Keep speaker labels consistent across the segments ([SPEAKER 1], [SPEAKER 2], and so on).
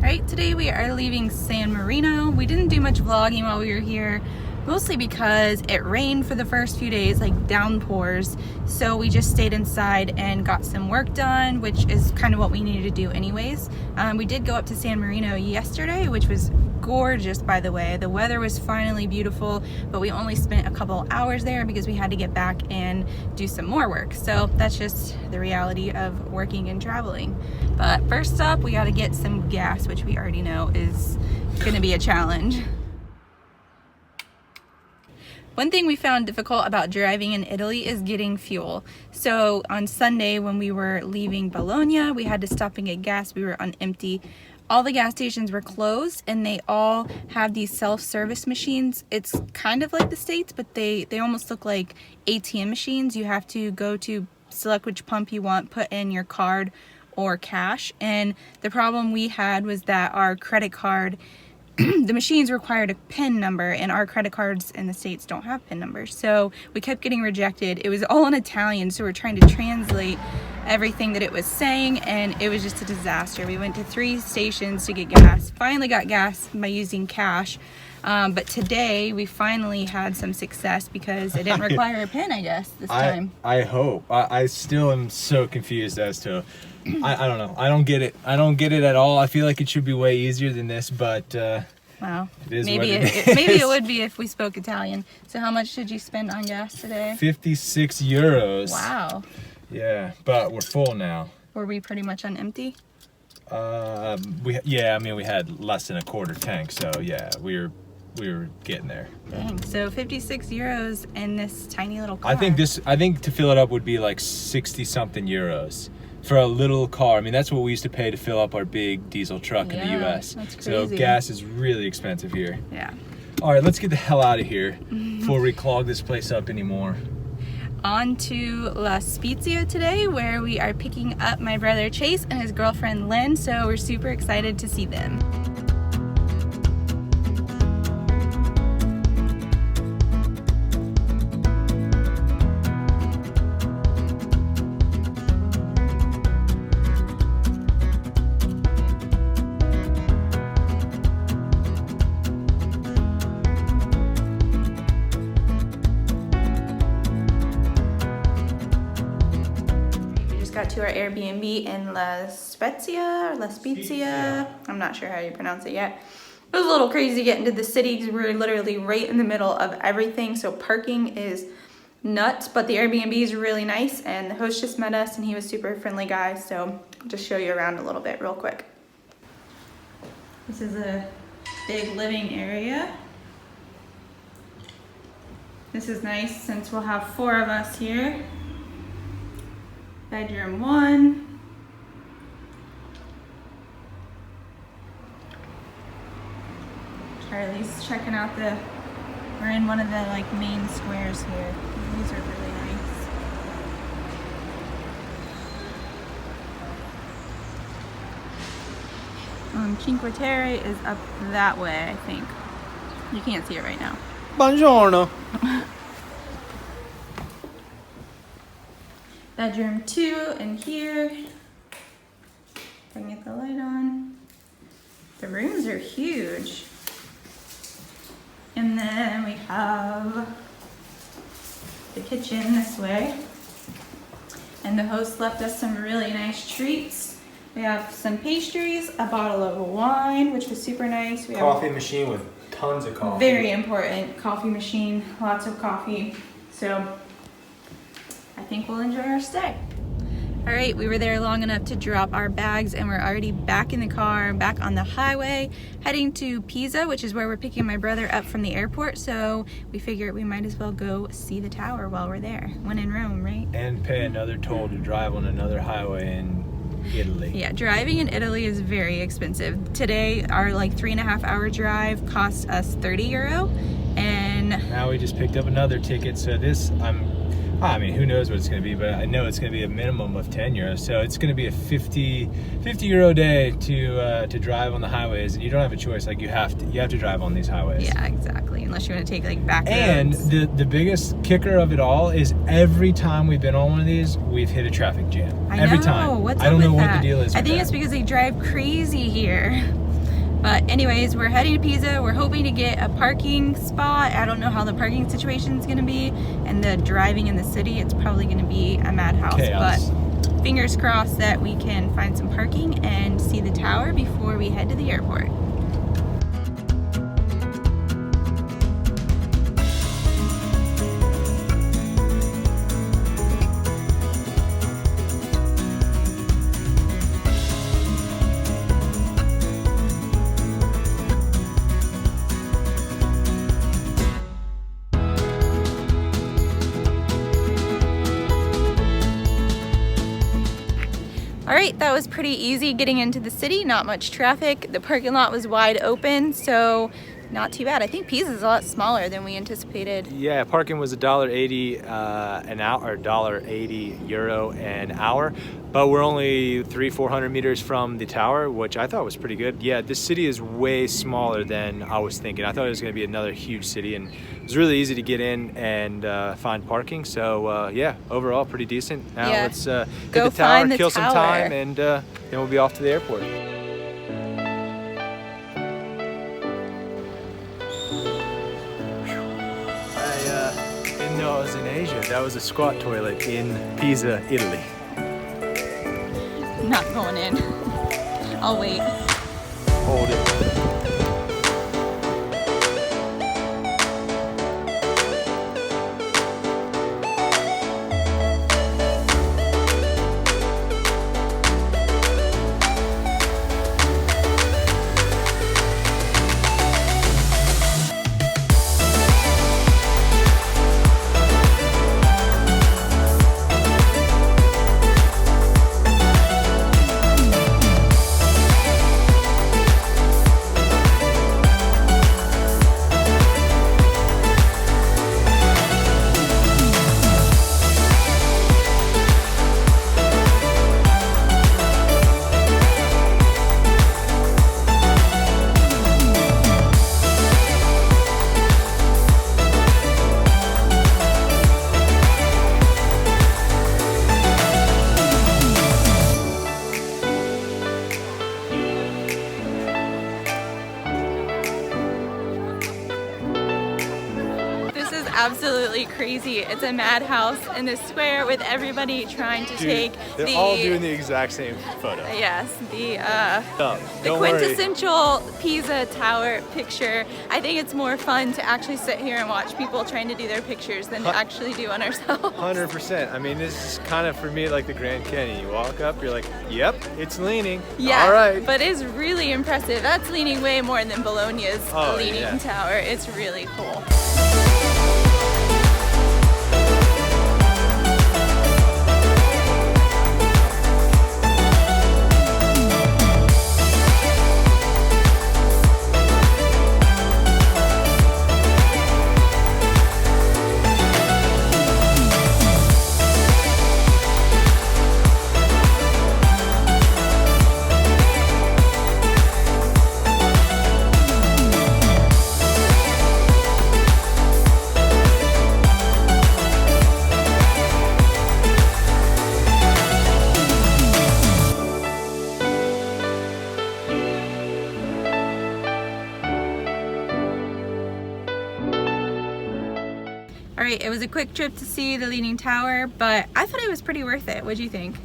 [SPEAKER 1] Right, today we are leaving San Marino. We didn't do much vlogging while we were here, mostly because it rained for the first few days, like downpours. So we just stayed inside and got some work done, which is kind of what we needed to do anyways. We did go up to San Marino yesterday, which was gorgeous, by the way. The weather was finally beautiful, but we only spent a couple hours there because we had to get back and do some more work. So that's just the reality of working and traveling. But first up, we got to get some gas, which we already know is going to be a challenge. One thing we found difficult about driving in Italy is getting fuel. So on Sunday when we were leaving Bologna, we had to stop and get gas. We were on empty. All the gas stations were closed and they all have these self-service machines. It's kind of like the States, but they almost look like ATM machines. You have to go to select which pump you want, put in your card or cash. And the problem we had was that our credit card, the machines required a PIN number, and our credit cards in the States don't have PIN numbers. So we kept getting rejected. It was all in Italian, so we're trying to translate everything that it was saying, and it was just a disaster. We went to 3 stations to get gas. Finally got gas by using cash. But today we finally had some success because it didn't require a PIN, I guess, this time.
[SPEAKER 2] I hope. I still am so confused as to, I don't know. I don't get it. I don't get it at all. I feel like it should be way easier than this, but
[SPEAKER 1] wow.
[SPEAKER 2] It is
[SPEAKER 1] maybe
[SPEAKER 2] what it is.
[SPEAKER 1] maybe it would be if we spoke Italian. So how much did you spend on gas today?
[SPEAKER 2] 56 euros.
[SPEAKER 1] Wow.
[SPEAKER 2] Yeah, but we're full now.
[SPEAKER 1] Were we pretty much on empty?
[SPEAKER 2] We had less than a quarter tank, so yeah, we were getting there.
[SPEAKER 1] Dang. So 56 euros in this tiny little car.
[SPEAKER 2] I think to fill it up would be like 60 something euros for a little car. I mean, that's what we used to pay to fill up our big diesel truck in the US.
[SPEAKER 1] That's crazy.
[SPEAKER 2] So gas is really expensive here.
[SPEAKER 1] Yeah.
[SPEAKER 2] All right, let's get the hell out of here before we clog this place up anymore.
[SPEAKER 1] On to La Spezia today, where we are picking up my brother Chase and his girlfriend Lynn. So we're super excited to see them. Got to our Airbnb in La Spezia. I'm not sure how you pronounce it yet. It was a little crazy getting to the city because we're literally right in the middle of everything. So parking is nuts, but the Airbnb is really nice, and the host just met us and he was a super friendly guy. So I'll just show you around a little bit real quick. This is a big living area. This is nice since we'll have 4 of us here. Bedroom 1. Charlie's checking out we're in one of the like main squares here. These are really nice. Cinque Terre is up that way, I think. You can't see it right now.
[SPEAKER 2] Buongiorno.
[SPEAKER 1] Bedroom 2 in here. If I can get the light on. The rooms are huge. And then we have the kitchen this way. And the host left us some really nice treats. We have some pastries, a bottle of wine, which was super nice. We have
[SPEAKER 2] Coffee machine with tons of coffee.
[SPEAKER 1] Very important. Coffee machine, lots of coffee. So I think we'll enjoy our stay. All right, we were there long enough to drop our bags and we're already back in the car, back on the highway, heading to Pisa, which is where we're picking my brother up from the airport. So we figured we might as well go see the tower while we're there. When in Rome, right?
[SPEAKER 2] And pay another toll to drive on another highway in Italy.
[SPEAKER 1] Yeah, driving in Italy is very expensive. Today, our like 3.5-hour drive cost us 30 euro. And
[SPEAKER 2] now we just picked up another ticket. So I mean, who knows what it's going to be, but I know it's going to be a minimum of 10 euros. So it's going to be a 50 euro day to drive on the highways, and you don't have a choice. Like you have to drive on these highways.
[SPEAKER 1] Yeah, exactly. Unless you want to take like back roads.
[SPEAKER 2] And the biggest kicker of it all is every time we've been on one of these, we've hit a traffic jam. Every time.
[SPEAKER 1] What's
[SPEAKER 2] I don't
[SPEAKER 1] up
[SPEAKER 2] know
[SPEAKER 1] with
[SPEAKER 2] what
[SPEAKER 1] that?
[SPEAKER 2] the deal is.
[SPEAKER 1] I think it's because they drive crazy here. But anyways, we're heading to Pisa. We're hoping to get a parking spot. I don't know how the parking situation is going to be, and the driving in the city, it's probably going to be a madhouse.
[SPEAKER 2] Chaos.
[SPEAKER 1] But fingers crossed that we can find some parking and see the tower before we head to the airport. Alright, that was pretty easy getting into the city, not much traffic. The parking lot was wide open, so not too bad. I think Pisa is a lot smaller than we anticipated.
[SPEAKER 2] Yeah, parking was $1.80 an hour, or €1.80 an hour, but we're only 300-400 meters from the tower, which I thought was pretty good. Yeah, this city is way smaller than I was thinking. I thought it was going to be another huge city, and it was really easy to get in and find parking. So yeah, overall pretty decent. Now let's hit the tower, kill some time, and then we'll be off to the airport. No, I was in Asia. That was a squat toilet in Pisa, Italy.
[SPEAKER 1] Not going in. I'll wait.
[SPEAKER 2] Hold it.
[SPEAKER 1] Absolutely crazy. It's a madhouse in the square with everybody trying to take
[SPEAKER 2] they're all doing the exact same photo.
[SPEAKER 1] Yes, the quintessential Pisa Tower picture. I think it's more fun to actually sit here and watch people trying to do their pictures than to actually do one ourselves.
[SPEAKER 2] 100%. I mean, this is kind of for me like the Grand Canyon. You walk up, you're like, yep, it's leaning.
[SPEAKER 1] Yeah,
[SPEAKER 2] all right.
[SPEAKER 1] But it's really impressive. That's leaning way more than Bologna's Leaning Tower. It's really cool. Alright, it was a quick trip to see the Leaning Tower, but I thought it was pretty worth it. What do you think?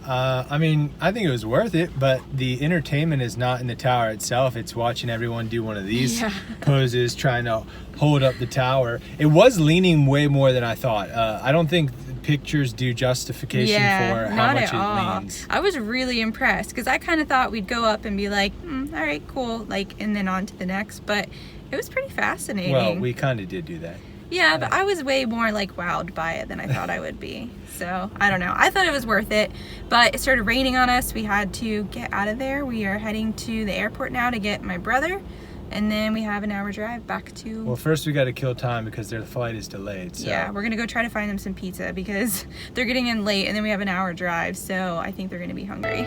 [SPEAKER 2] I mean, I think it was worth it, but the entertainment is not in the tower itself. It's watching everyone do one of these poses, trying to hold up the tower. It was leaning way more than I thought. I don't think pictures do justification for how much it leans.
[SPEAKER 1] I was really impressed because I kind of thought we'd go up and be like, all right, cool, like, and then on to the next, but it was pretty fascinating.
[SPEAKER 2] Well, we kind of did do that.
[SPEAKER 1] Yeah, but I was way more like wowed by it than I thought I would be. So I don't know. I thought it was worth it, but it started raining on us. We had to get out of there. We are heading to the airport now to get my brother, and then we have an hour drive back to...
[SPEAKER 2] Well, first we got to kill time because their flight is delayed. So.
[SPEAKER 1] Yeah, we're going to go try to find them some pizza because they're getting in late, and then we have an hour drive, so I think they're going to be hungry.